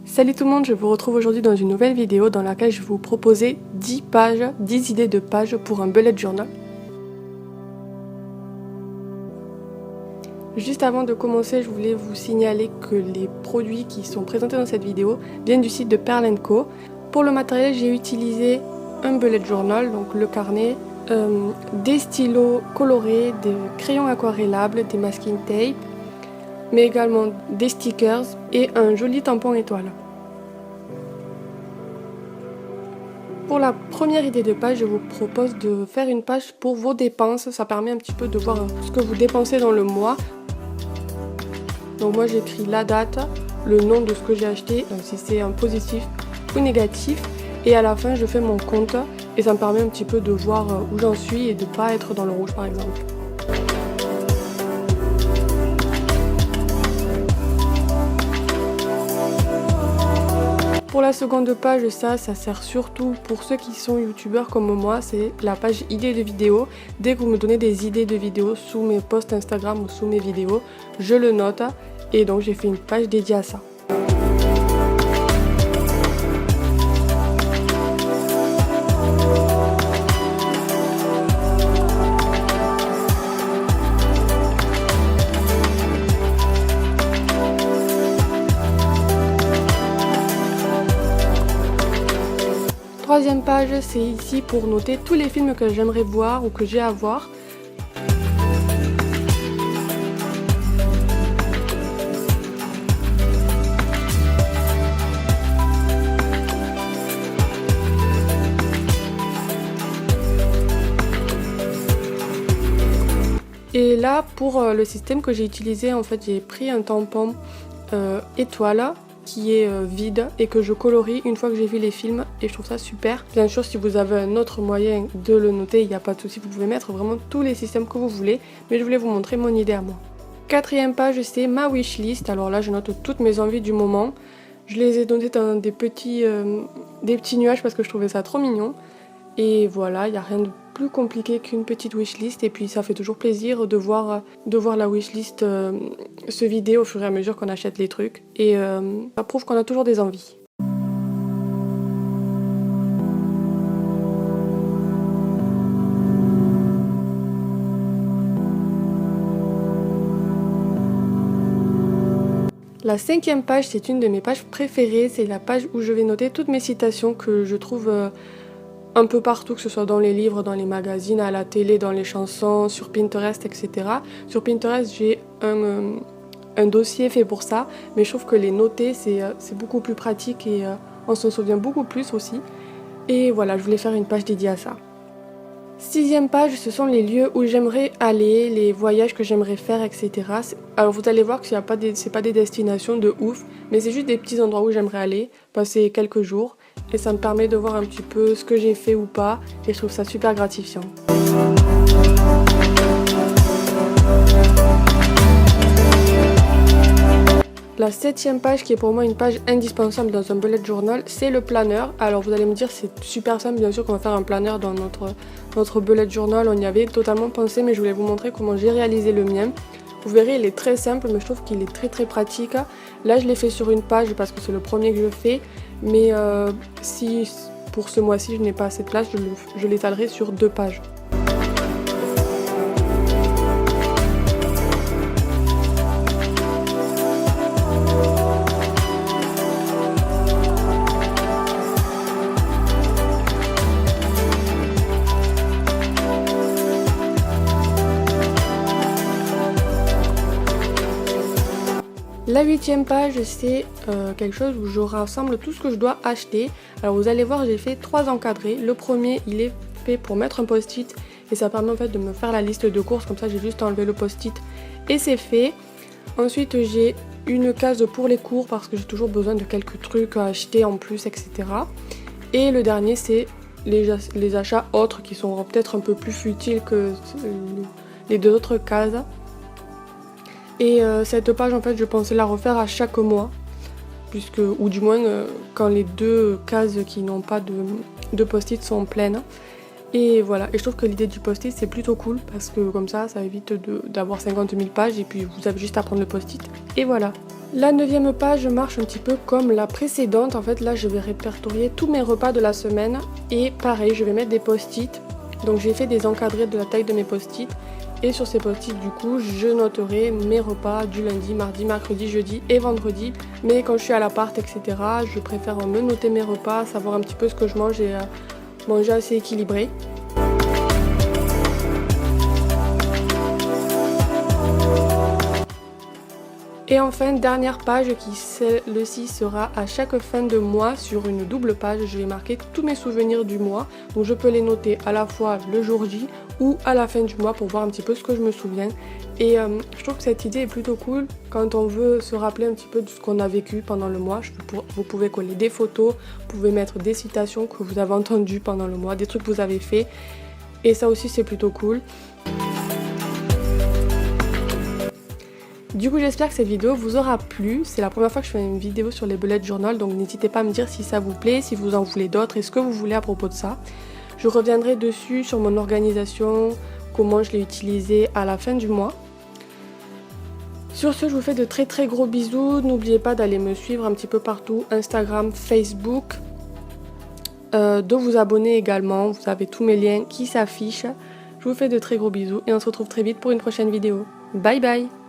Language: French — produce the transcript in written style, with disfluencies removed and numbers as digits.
Salut tout le monde, je vous retrouve aujourd'hui dans une nouvelle vidéo dans laquelle je vais vous proposer 10 pages, 10 idées de pages pour un bullet journal. Juste avant de commencer, je voulais vous signaler que les produits qui sont présentés dans cette vidéo viennent du site de Pearl & Co. Pour le matériel, j'ai utilisé un bullet journal, donc le carnet, des stylos colorés, des crayons aquarellables, des masking tape, mais également des stickers et un joli tampon étoile. Pour la première idée de page, je vous propose de faire une page pour vos dépenses. Ça permet un petit peu de voir ce que vous dépensez dans le mois. Donc moi j'écris la date, le nom de ce que j'ai acheté, si c'est un positif ou négatif. Et à la fin je fais mon compte et ça me permet un petit peu de voir où j'en suis et de ne pas être dans le rouge par exemple. Pour la seconde page, ça sert surtout pour ceux qui sont youtubeurs comme moi, c'est la page idées de vidéos. Dès que vous me donnez des idées de vidéos sous mes posts Instagram ou sous mes vidéos, je le note et donc j'ai fait une page dédiée à ça. Troisième page, c'est ici pour noter tous les films que j'aimerais voir ou que j'ai à voir. Et là, pour le système que j'ai utilisé, en fait, j'ai pris un tampon étoile qui est vide et que je colorie une fois que j'ai vu les films et je trouve ça super. Bien sûr, si vous avez un autre moyen de le noter, il n'y a pas de souci, vous pouvez mettre vraiment tous les systèmes que vous voulez, mais je voulais vous montrer mon idée à moi. Quatrième page, c'est ma wishlist. Alors là, je note toutes mes envies du moment. Je les ai notées dans des petits nuages parce que je trouvais ça trop mignon. Et voilà, il n'y a rien de plus compliqué qu'une petite wishlist et puis ça fait toujours plaisir de voir la wishlist se vider au fur et à mesure qu'on achète les trucs et ça prouve qu'on a toujours des envies. La cinquième page, c'est une de mes pages préférées, c'est la page où je vais noter toutes mes citations que je trouve un peu partout, que ce soit dans les livres, dans les magazines, à la télé, dans les chansons, sur Pinterest, etc. Sur Pinterest, j'ai un dossier fait pour ça, mais je trouve que les noter, c'est beaucoup plus pratique et on s'en souvient beaucoup plus aussi. Et voilà, je voulais faire une page dédiée à ça. Sixième page, ce sont les lieux où j'aimerais aller, les voyages que j'aimerais faire, etc. Alors vous allez voir que c'est pas des destinations de ouf, mais c'est juste des petits endroits où j'aimerais aller, passer quelques jours. Et ça me permet de voir un petit peu ce que j'ai fait ou pas, et je trouve ça super gratifiant. La septième page, qui est pour moi une page indispensable dans un bullet journal, c'est le planeur. Alors vous allez me dire, c'est super simple, bien sûr qu'on va faire un planeur dans notre bullet journal, on y avait totalement pensé, mais je voulais vous montrer comment j'ai réalisé le mien. Vous verrez, il est très simple, mais je trouve qu'il est très très pratique. Là, je l'ai fait sur une page parce que c'est le premier que je fais, mais si pour ce mois-ci, je n'ai pas assez de place, je l'étalerai sur 2 pages. La huitième page, c'est quelque chose où je rassemble tout ce que je dois acheter. Alors vous allez voir, j'ai fait 3 encadrés. Le premier, il est fait pour mettre un post-it et ça permet en fait de me faire la liste de courses. Comme ça, j'ai juste enlevé le post-it et c'est fait. Ensuite, j'ai une case pour les cours parce que j'ai toujours besoin de quelques trucs à acheter en plus, etc. Et le dernier, c'est les achats autres qui sont peut-être un peu plus futiles que les 2 autres cases. Et cette page, en fait, je pensais la refaire à chaque mois, ou du moins quand les 2 cases qui n'ont pas de post-it sont pleines. Et voilà, et je trouve que l'idée du post-it c'est plutôt cool parce que comme ça évite d'avoir 50 000 pages et puis vous avez juste à prendre le post-it. Et voilà. La 9e page marche un petit peu comme la précédente. En fait, là, je vais répertorier tous mes repas de la semaine. Et pareil, je vais mettre des post-it. Donc, j'ai fait des encadrés de la taille de mes post-it. Et sur ces post-it, du coup, je noterai mes repas du lundi, mardi, mercredi, jeudi et vendredi. Mais quand je suis à l'appart, etc., je préfère me noter mes repas, savoir un petit peu ce que je mange et manger assez équilibré. Et enfin, dernière page qui celle-ci sera à chaque fin de mois sur une double page. Je vais marquer tous mes souvenirs du mois. Donc je peux les noter à la fois le jour J ou à la fin du mois pour voir un petit peu ce que je me souviens. Et je trouve que cette idée est plutôt cool quand on veut se rappeler un petit peu de ce qu'on a vécu pendant le mois. Vous pouvez coller des photos, vous pouvez mettre des citations que vous avez entendues pendant le mois, des trucs que vous avez fait. Et ça aussi c'est plutôt cool. Du coup, j'espère que cette vidéo vous aura plu. C'est la première fois que je fais une vidéo sur les bullet journal, donc n'hésitez pas à me dire si ça vous plaît, si vous en voulez d'autres et ce que vous voulez à propos de ça. Je reviendrai dessus sur mon organisation, comment je l'ai utilisé à la fin du mois. Sur ce, je vous fais de très très gros bisous. N'oubliez pas d'aller me suivre un petit peu partout, Instagram, Facebook, de vous abonner également. Vous avez tous mes liens qui s'affichent. Je vous fais de très gros bisous et on se retrouve très vite pour une prochaine vidéo. Bye bye!